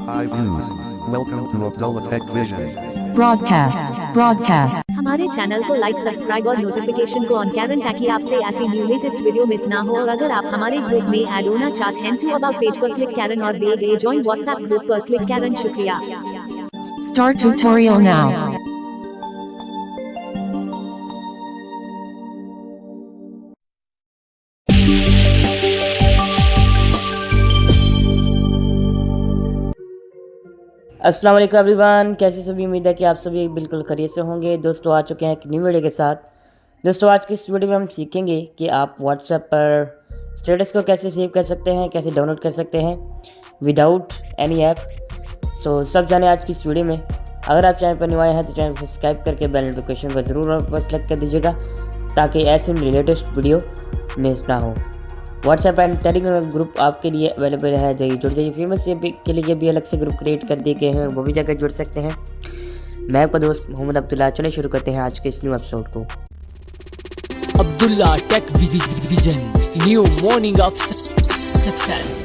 Hi views. Welcome to Abdullah Tech Vision. broadcast. हमारे channel को like, subscribe और notification को ऑन करें ताकि आपसे ऐसी न्यू लेटेस्ट वीडियो मिस ना हो। और अगर आप हमारे ग्रुप में ऐड होना चाहते हैं तो अबाउट पेज पर क्लिक करें और दिए गए ज्वाइन व्हाट्सएप ग्रुप पर क्लिक करें। शुक्रिया। Start tutorial now. अस्सलाम वालेकुम एवरीवन, कैसे सभी। उम्मीद है कि आप सभी बिल्कुल खैरियत से होंगे। दोस्तों आ चुके हैं एक न्यू वीडियो के साथ। दोस्तों आज की इस वीडियो में हम सीखेंगे कि आप व्हाट्सएप पर स्टेटस को कैसे सेव कर सकते हैं, कैसे डाउनलोड कर सकते हैं विदाउट एनी ऐप। सो सब जाने आज की इस वीडियो में। अगर आप चैनल पर न्यू आए हैं तो चैनल को सब्सक्राइब करके बेल नोटिफिकेशन पर ज़रूर और सेलेक्ट कर दीजिएगा ताकि ऐसे लेटेस्ट वीडियो मिस ना हो। व्हाट्सएप एंड टेलीग्राम ग्रुप आपके लिए अवेलेबल है, जाइए जुड़ जाइए। फेमस के लिए भी अलग से ग्रुप क्रिएट कर दिए गए हैं, वो भी जाकर जुड़ सकते हैं। मैं आपका दोस्त मोहम्मद अब्दुल्ला। चलिए शुरू करते हैं आज के इस न्यू एपिसोड को। Abdullah Tech Vision, new morning of success.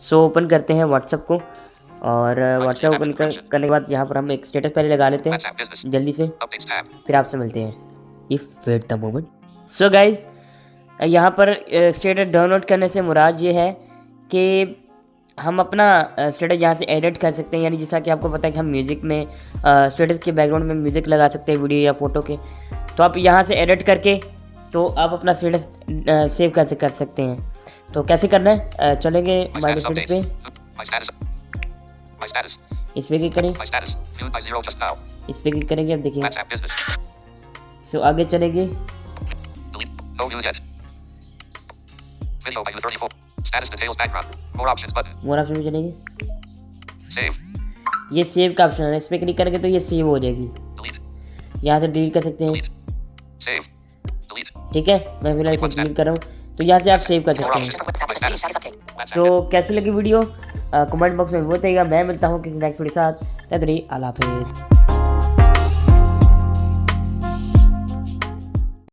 So open करते हैं व्हाट्सएप को और व्हाट्सएप ओपन करने के बाद यहाँ पर हम एक स्टेटस पहले लगा लेते हैं जल्दी से, फिर आपसे मिलते हैं। If wait the moment. So guys, यहाँ पर स्टेटस डाउनलोड करने से मुराद ये है कि हम अपना स्टेटस यहाँ से एडिट कर सकते हैं। यानी जैसा कि आपको पता है कि हम म्यूज़िक में स्टेटस के बैकग्राउंड में म्यूज़िक लगा सकते हैं, वीडियो या फोटो के। तो आप यहाँ से एडिट करके तो आप अपना स्टेटस सेव कैसे कर सकते हैं। तो कैसे करना है, चलेंगे माय स्टेटस पे, इस पर क्लिक करें, इस पर क्लिक करेंगे। अब देखिए सो आगे चलेंगे। मोर ऑप्शन में चलेंगे। ये सेव का ऑप्शन है, इस पर क्लिक करेंगे तो ये सेव हो जाएगी। यहाँ से डिलीट कर सकते हैं, ठीक है। मैं फिलहाल इसे डिलीट कर रहा हूँ, तो यहाँ से आप सेव कर सकते हैं। तो कैसी लगी वीडियो कमेंट बॉक्स में बताइएगा। मैं मिलता हूँ किसी नेक्स्ट वीडियो के साथ। अल्लाह हाफिज़।